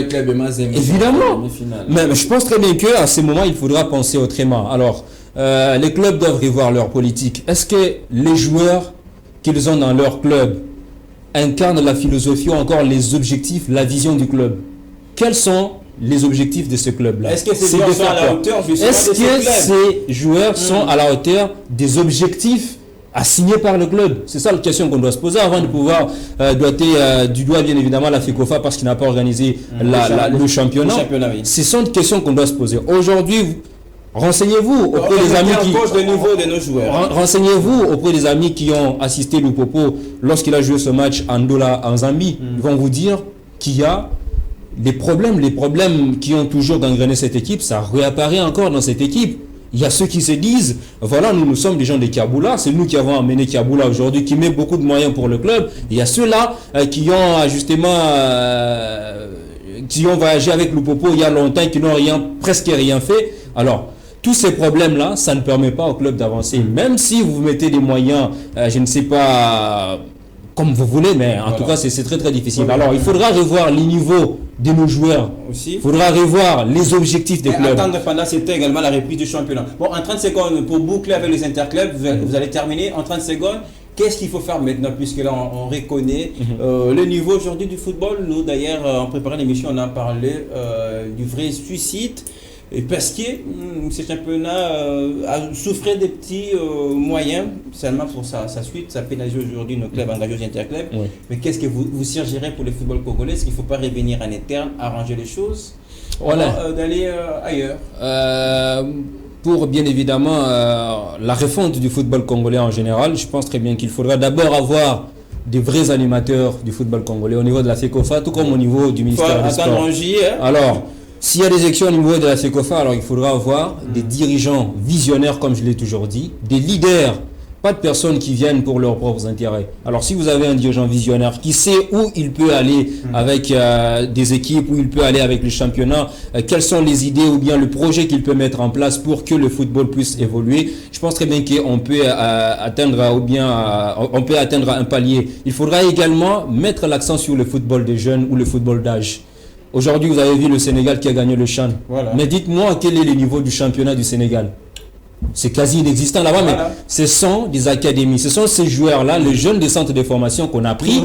évidemment. Mais je pense très bien qu'à ce moment, il faudra penser autrement. Alors, les clubs doivent revoir leur politique. Est-ce que les joueurs qu'ils ont dans leur club incarne la philosophie ou encore les objectifs, la vision du club. Quels sont les objectifs de ce club-là? Est-ce que ces joueurs sont à la hauteur justement Est-ce de ce que club? ces joueurs sont à la hauteur des objectifs assignés par le club? C'est ça la question qu'on doit se poser avant de pouvoir doiter du doigt bien évidemment la FECOFA parce qu'il n'a pas organisé le championnat. Oui. Ce sont des questions qu'on doit se poser. Aujourd'hui, renseignez-vous auprès des amis qui de niveau de nos joueurs. Renseignez-vous auprès des amis qui ont assisté Lupopo lorsqu'il a joué ce match en Ndola en Zambie. Ils vont vous dire qu'il y a les problèmes qui ont toujours gangréné cette équipe, ça réapparaît encore dans cette équipe. Il y a ceux qui se disent, voilà, nous sommes des gens de Kiaboula, c'est nous qui avons amené Kiaboula aujourd'hui, qui met beaucoup de moyens pour le club. Il y a ceux-là qui ont justement, qui ont voyagé avec Lupopo il y a longtemps, qui n'ont presque rien fait. Alors, tous ces problèmes-là, ça ne permet pas au club d'avancer. Même si vous mettez des moyens, je ne sais pas, comme vous voulez, mais en tout cas, c'est très très difficile. Alors, il faudra revoir les niveaux de nos joueurs. Il faudra revoir les objectifs des clubs. Attendre pendant cette également la reprise du championnat. Bon, en 30 secondes, pour boucler avec les interclubs, vous allez terminer en 30 secondes. Qu'est-ce qu'il faut faire maintenant, puisque là on reconnaît le niveau aujourd'hui du football. Nous d'ailleurs, en préparant l'émission, on a parlé du vrai suicide. Et parce que ce championnat a souffert des petits moyens seulement pour sa suite. Ça pénalise aujourd'hui nos clubs engagés aux interclubs. Oui. Mais qu'est-ce que vous suggérez pour le football congolais? Est-ce qu'il ne faut pas revenir en interne, arranger les choses, voilà, d'aller ailleurs pour bien évidemment la refonte du football congolais en général, je pense très bien qu'il faudra d'abord avoir des vrais animateurs du football congolais au niveau de la FECOFA, tout comme au niveau du ministère des Sports. Alors, s'il y a des élections au niveau de la FECOFA, alors il faudra avoir des dirigeants visionnaires, comme je l'ai toujours dit, des leaders, pas de personnes qui viennent pour leurs propres intérêts. Alors si vous avez un dirigeant visionnaire qui sait où il peut aller avec des équipes, où il peut aller avec le championnat, quelles sont les idées ou bien le projet qu'il peut mettre en place pour que le football puisse évoluer, je pense très bien qu'on peut atteindre on peut atteindre un palier. Il faudra également mettre l'accent sur le football des jeunes ou le football d'âge. Aujourd'hui, vous avez vu le Sénégal qui a gagné le CHAN. Voilà. Mais dites-moi quel est le niveau du championnat du Sénégal. C'est quasi inexistant là-bas, mais ce sont des académies. Ce sont ces joueurs-là, les jeunes des centres de formation qu'on a pris,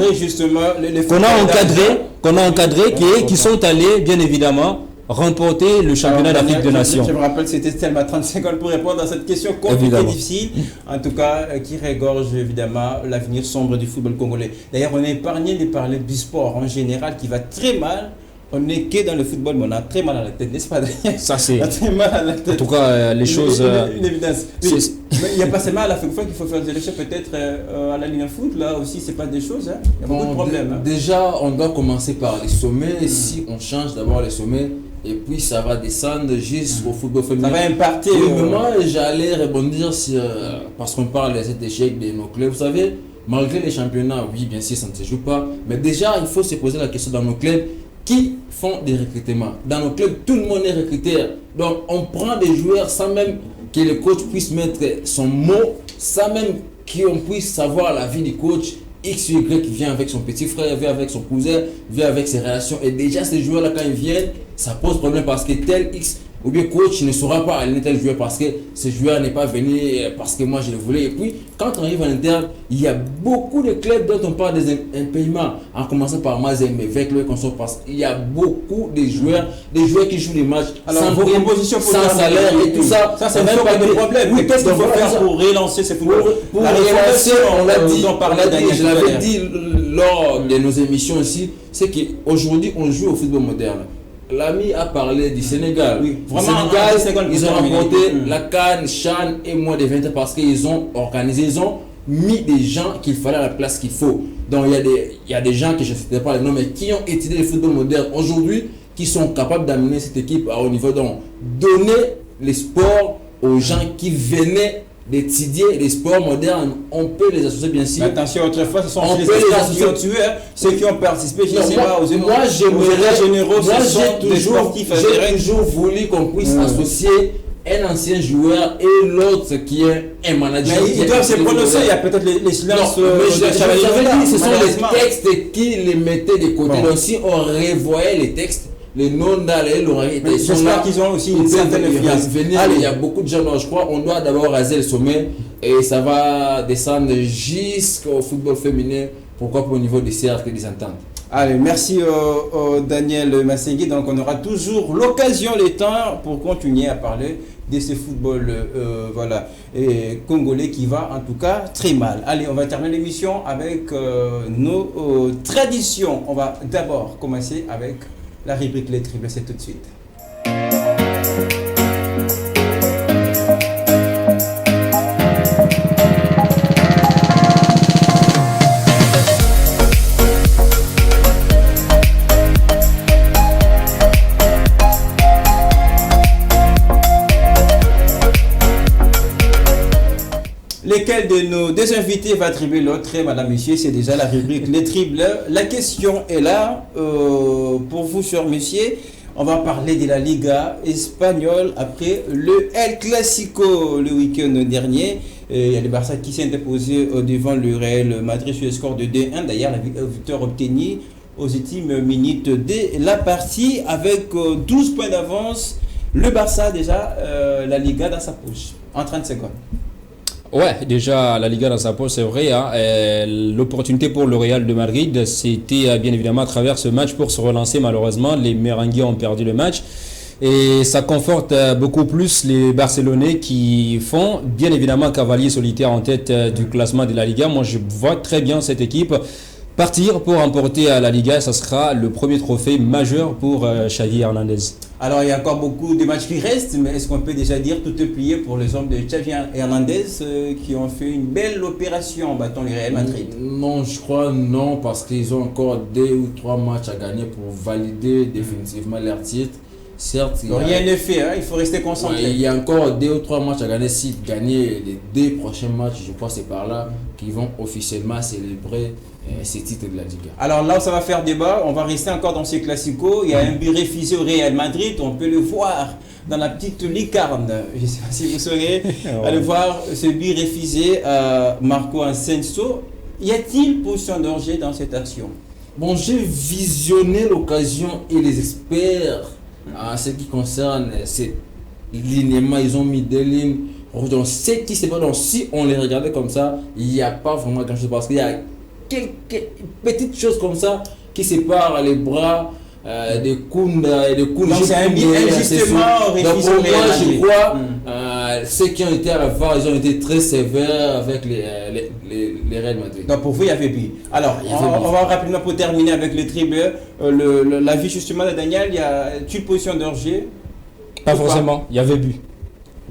qu'on a encadrés, qui sont allés, bien évidemment, remporter le championnat d'Afrique des Nations. Je me rappelle, c'était tellement 30 secondes pour répondre à cette question compliquée et difficile, en tout cas, qui régorge évidemment l'avenir sombre du football congolais. D'ailleurs, on est épargné de parler du sport en général qui va très mal. On n'est que dans le football, mais on a très mal à la tête, n'est-ce pas? Ça, c'est. On a très mal à la tête. En tout cas, les choses. Une évidence. Mais il n'y a pas seulement à la FECOFA qu'il faut faire des élections, peut-être à la ligne foot, là aussi, ce n'est pas des choses. Hein. Il y a beaucoup de problèmes. Déjà, on doit commencer par les sommets. Si on change d'abord les sommets, et puis ça va descendre jusqu'au football féminin. Ça va impacter. Oui, mais moi, j'allais rebondir sur. Parce qu'on parle de cet échec de nos clubs. Vous savez, malgré les championnats, oui, bien sûr, ça ne se joue pas. Mais déjà, il faut se poser la question dans nos clubs. Qui font des recrutements? Dans nos clubs, tout le monde est recruteur. Donc, on prend des joueurs sans même que le coach puisse mettre son mot, sans même qu'on puisse savoir la vie du coach. X, Y qui vient avec son petit frère, vient avec son cousin, vient avec ses relations. Et déjà, ces joueurs-là, quand ils viennent, ça pose problème parce que tel X ou bien coach ne saura pas aligner tel joueur parce que ce joueur n'est pas venu parce que moi je le voulais. Et puis, quand on arrive à l'interne, il y a beaucoup de clubs dont on parle des impayements, en commençant par Mazembe, avec le consort, parce qu'il y a beaucoup de joueurs qui jouent des matchs sans prime, sans salaire et tout ça. Ça, c'est même pas de problème. Mais qu'est-ce qu'il faut faire pour relancer ces footballs? Pour relancer, on l'a dit, je l'avais dit lors de nos émissions ici, c'est qu'aujourd'hui, on joue au football moderne. L'ami a parlé du Sénégal. Oui, vraiment, le Sénégal, ils ont remporté la CAN, CHAN et moins de 20 ans parce qu'ils ont organisé, ils ont mis des gens qu'il fallait à la place qu'il faut. Donc il y a des gens que je ne citais pas les noms, mais qui ont étudié le football moderne aujourd'hui, qui sont capables d'amener cette équipe à haut niveau. Donc donner les sports aux gens qui venaient d'étudier les sports modernes, on peut les associer bien sûr. Mais attention, autrefois, ce sont les sports qui ont tué, ceux qui ont participé, je ne sais pas, aux moi j'ai toujours voulu qu'on puisse associer un ancien joueur et l'autre qui est un manager. Mais ils doivent se prononcer, il y a peut-être les silences. Mais ce sont les textes qui les mettaient de côté. Donc si on revoyait les textes, les noms d'aller l'oreille, j'espère qu'ils ont aussi une certaine influence. Il y a beaucoup de gens, je crois, on doit d'abord raser le sommet et ça va descendre jusqu'au football féminin pourquoi pas au niveau des cercles et des ententes. Allez, merci Daniel Massengui. Donc on aura toujours l'occasion, les temps, pour continuer à parler de ce football congolais qui va en tout cas très mal. Allez, on va terminer l'émission avec nos traditions. On va d'abord commencer avec la rubrique Les Triples, c'est tout de suite. Lequel de nos deux invités va dribbler l'autre, madame, monsieur, c'est déjà la rubrique Les Triples. La question est là, pour vous, cher monsieur. On va parler de la Liga espagnole après le El Clasico le week-end dernier. Il y a le Barça qui s'est imposé devant le Real Madrid sur le score de 2-1. D'ailleurs, la victoire obtenue aux ultimes minutes de la partie avec 12 points d'avance. Le Barça déjà, la Liga dans sa poche en 30 secondes. Ouais, déjà la Liga dans sa poche, c'est vrai. L'opportunité pour le Real de Madrid, c'était bien évidemment à travers ce match pour se relancer. Malheureusement, les Merengues ont perdu le match. Et ça conforte beaucoup plus les Barcelonais qui font bien évidemment cavalier solitaire en tête du classement de la Liga. Moi, je vois très bien cette équipe partir pour remporter la Liga. Ça sera le premier trophée majeur pour Xavi Hernandez. Alors, il y a encore beaucoup de matchs qui restent, mais est-ce qu'on peut déjà dire tout est plié pour les hommes de Xavi Hernandez qui ont fait une belle opération en battant le Real Madrid? Non, je crois non, parce qu'ils ont encore 2 ou 3 matchs à gagner pour valider définitivement leur titre. Certes, rien n'est fait, hein, il faut rester concentré. Ouais, il y a encore 2 ou 3 matchs à gagner. Si gagner les 2 prochains matchs, je crois que c'est par là qu'ils vont officiellement célébrer ces titres de la Liga. Alors là où ça va faire débat, on va rester encore dans ces classicos. Il y a un but refusé au Real Madrid, on peut le voir dans la petite lucarne. Je ne sais pas si vous saurez aller voir ce but refusé à Marco Asensio. Y a-t-il position de danger dans cette action? Bon, j'ai visionné l'occasion et les experts en ce qui concerne ces lignements, ils ont mis des lignes. Donc, ce qui se passe, donc si on les regardait comme ça, il n'y a pas vraiment grand chose parce qu'il y a quelques petites choses comme ça qui séparent les bras de Kounda et de Kounda. Donc c'est un injustement refusé. Donc pour moi, je crois ceux qui ont été à la VAR, ils ont été très sévères avec les Real Madrid. Donc pour vous, il y avait but. Alors, on va rapidement pour terminer avec le triple. L'avis justement de Daniel, il y a une position de danger? Pas forcément, il y avait but.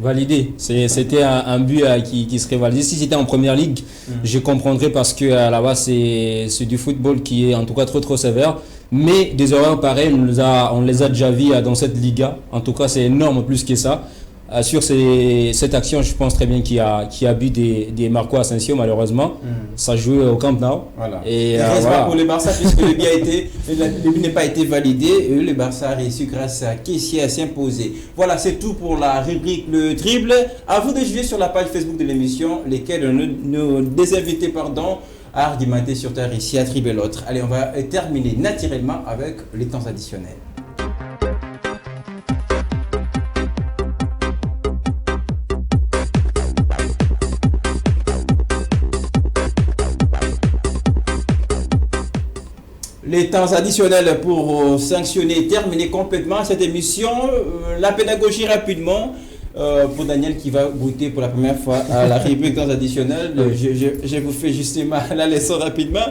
Validé. C'était un but qui serait validé. Si c'était en première ligue, je comprendrais parce que là-bas, c'est du football qui est en tout cas trop sévère. Mais des erreurs pareilles, on les a déjà vues dans cette Liga. En tout cas, c'est énorme plus que ça. Sur cette action, je pense très bien qu'il y a but des Marco Asensio, malheureusement. Ça jouait au Camp Nou. Voilà. Et voilà. Pour le Barça, puisque le but n'a pas été validé, et le Barça a réussi grâce à Kessie à s'imposer. Voilà, c'est tout pour la rubrique Le Dribble. À vous de jouer sur la page Facebook de l'émission, lesquels nos désinvités, à argumenter sur terre ici à dribbler l'autre. Allez, on va terminer naturellement avec les temps additionnels. Les temps additionnels pour sanctionner et terminer complètement cette émission. La pédagogie rapidement pour Daniel qui va goûter pour la première fois à la rubrique temps additionnels. Je vous fais justement la leçon rapidement.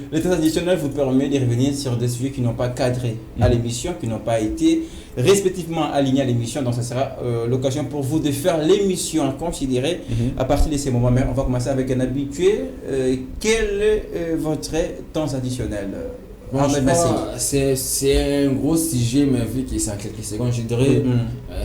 Les temps additionnels vous permettent de revenir sur des sujets qui n'ont pas cadré à l'émission, qui n'ont pas été respectivement alignés à l'émission. Donc, ça sera l'occasion pour vous de faire l'émission à considérer à partir de ces moments. Mais on va commencer avec un habitué. Quel est votre temps additionnel? Bon, c'est un gros sujet, mais vu que c'est en quelques secondes, je dirais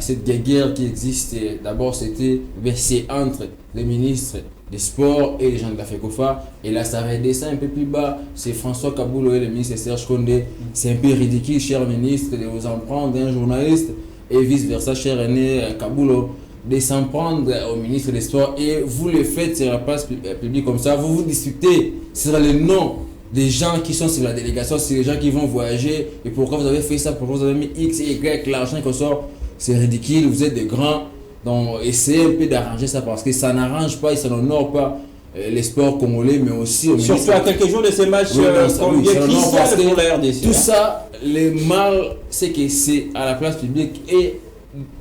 cette guerre qui existe. D'abord, c'est entre les ministres des Sports et les gens de la FECOFA. Et là, ça redescend un peu plus bas. C'est François Kaboulou et le ministre Serge Condé. C'est un peu ridicule, cher ministre, de vous en prendre un journaliste et vice-versa, cher René Kaboulou, de s'en prendre au ministre des Sports. Et vous le faites sur la place publique comme ça. Vous discutez sur les noms des gens qui sont sur la délégation, c'est les gens qui vont voyager. Et pourquoi vous avez fait ça? Pourquoi vous avez mis X et Y, l'argent qu'on sort? C'est ridicule, vous êtes des grands. Donc essayez un peu d'arranger ça parce que ça n'arrange pas et ça n'honore pas les sports congolais, mais aussi au Surtout à quelques jours de ces matchs combien crucial pour la RDC. Tout ça, le mal, c'est que c'est à la place publique et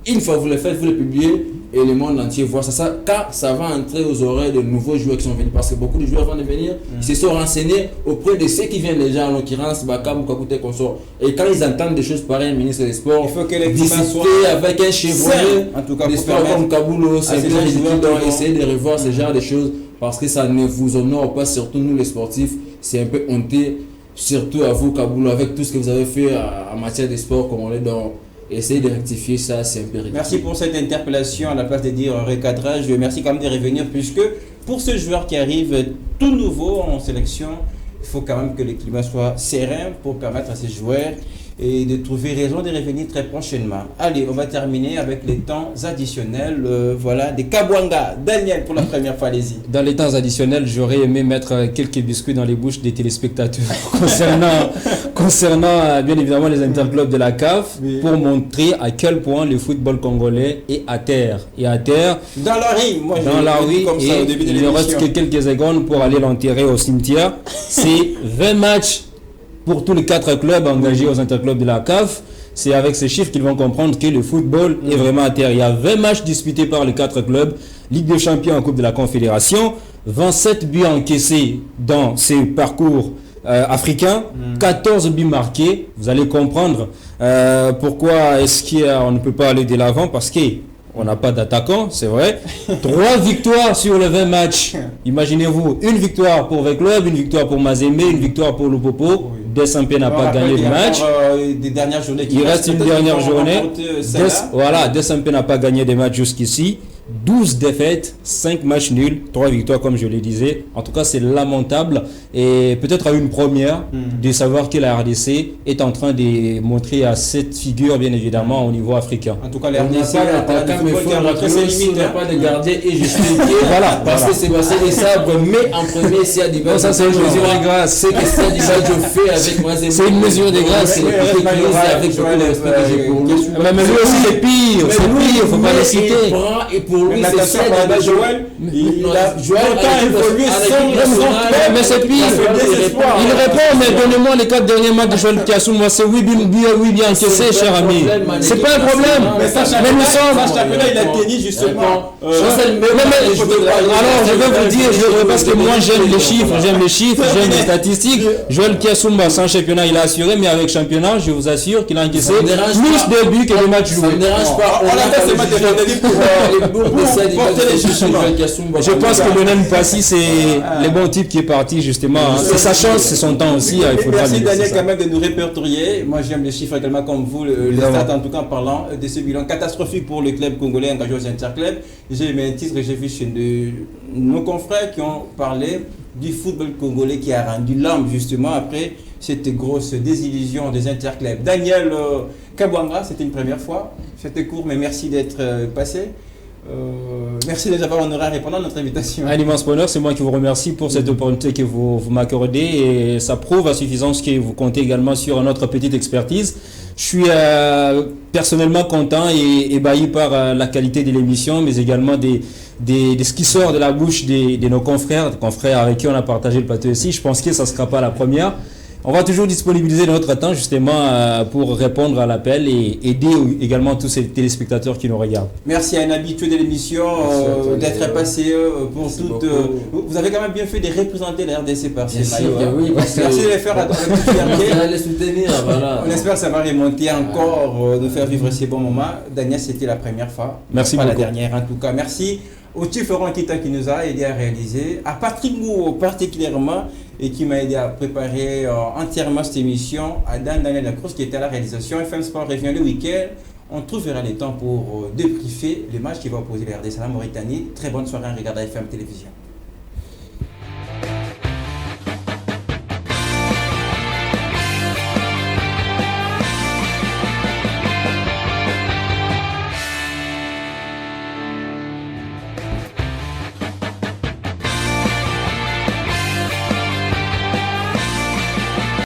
une fois que vous le faites, vous le publiez et le monde entier voit ça. Quand ça va entrer aux oreilles de nouveaux joueurs qui sont venus, parce que beaucoup de joueurs vont venir, ils se sont renseignés auprès de ceux qui viennent déjà, en l'occurrence Bakam, Kakouté, consort. Et quand ils entendent des choses pareilles, le ministre des Sports, il faut que les discuter avec un chevronné, en tout cas, des sports comme Kabulo, c'est bien ridicule, donc essayer de revoir ce genre de choses parce que ça ne vous honore pas, surtout nous les sportifs, c'est un peu honteux, surtout à vous Kabulo, avec tout ce que vous avez fait en matière de sport comme on est dans. Essayez de rectifier ça, c'est un peu ridicule. Merci pour cette interpellation à la place de dire recadrage. Merci quand même de revenir puisque pour ce joueur qui arrive tout nouveau en sélection, il faut quand même que le climat soit serein pour permettre à ces joueurs et de trouver raison de revenir très prochainement. Allez, on va terminer avec les temps additionnels. Voilà, des Kabwanga. Daniel, pour la première fois, allez-y. Dans les temps additionnels, j'aurais aimé mettre quelques biscuits dans les bouches des téléspectateurs concernant bien évidemment les interclubs de la CAF pour montrer à quel point le football congolais est à terre. Et à terre, dans la rue, moi dans la rue, comme ça, au début de il ne reste que quelques secondes pour aller l'enterrer au cimetière. C'est 20 matchs pour tous les 4 clubs engagés aux interclubs de la CAF. C'est avec ces chiffres qu'ils vont comprendre que le football est vraiment à terre. Il y a 20 matchs disputés par les 4 clubs, Ligue des Champions en Coupe de la Confédération, 27 buts encaissés dans ces parcours africains, 14 buts marqués. Vous allez comprendre pourquoi est-ce qu'on ne peut pas aller de l'avant, parce qu'on n'a pas d'attaquant, c'est vrai. 3 victoires sur les 20 matchs. Imaginez-vous, une victoire pour V-Club, une victoire pour Mazembe, une victoire pour Lupopo. Desampé n'a pas gagné le match. Des dernières journées il reste une dernière journée. Voilà, Desampé n'a pas gagné des matchs jusqu'ici. 12 défaites, 5 matchs nuls, 3 victoires comme je le disais. En tout cas, c'est lamentable et peut-être à une première de savoir que la RDC est en train de montrer à cette figure, bien évidemment, au niveau africain. En tout cas, la RDC n'a pas de gardien et je suis inquiet. Voilà, parce que Sébastien Desabre met en premier Siadi Badjo. Ça, c'est une mesure de grâce. C'est que Siadi Badjo fait avec moi. C'est une mesure de grâce. C'est avec beaucoup de respect que j'ai pour lui. Mais lui aussi, c'est pire. C'est pire, il ne faut pas les citer. Et pour lui, c'est ça. Joël, il a évolué mais c'est pire. Il répond, mais donnez-moi les 4 derniers matchs de Joël Kiassou. Moi, c'est oui bien encaissé, cher ami. C'est pas un problème. Mais nous sommes. Il a gagné justement. Alors, je vais vous dire, parce que moi, j'aime les chiffres, j'aime les statistiques. Joël Kiassou, sans championnat, il a assuré, mais avec championnat, je vous assure qu'il a encaissé plus de buts que de matchs joués. Ça ne dérange pas. On a fait ces matchs de je pense que Lionel Mpassi, c'est le bon type qui est parti justement. C'est sa chance, c'est son temps aussi. Merci Daniel quand même de nous répertorier. Moi j'aime les chiffres également comme vous, les stats en tout cas en parlant de ce bilan catastrophique pour le club congolais engagé aux interclubs. J'ai aimé un titre que j'ai vu chez nos confrères qui ont parlé du football congolais qui a rendu l'âme justement après cette grosse désillusion des interclubs. Daniel Kabwanga, c'était une première fois. C'était court mais merci d'être passé. Merci de nous avoir honoré en répondant à notre invitation. Un immense bonheur, c'est moi qui vous remercie pour cette opportunité que vous m'accordez et ça prouve à suffisance que vous comptez également sur notre petite expertise. Je suis personnellement content et ébahi par la qualité de l'émission, mais également de ce qui sort de la bouche de nos confrères avec qui on a partagé le plateau ici. Je pense que ça ne sera pas la première. On va toujours disponibiliser notre temps justement pour répondre à l'appel et aider également tous ces téléspectateurs qui nous regardent. Merci à un habitué de l'émission d'être passé pour toutes. Vous avez quand même bien fait de représenter la RDC par ces maillots. Oui, merci de les faire avec les soutenir. Voilà. On espère que ça va remonter encore, de faire vivre ces bons moments. Daniel, c'était la première fois. Merci pas beaucoup. La dernière en tout cas. Merci au chief Florent Kita qui nous a aidé à réaliser, à Patrick Mou particulièrement et qui m'a aidé à préparer entièrement cette émission, à Daniel Lacrosse qui était à la réalisation. FM Sport revient le week-end. On trouvera le temps pour débriefer le match qui va opposer la RDC à la Mauritanie. Très bonne soirée en regardant FM Télévision.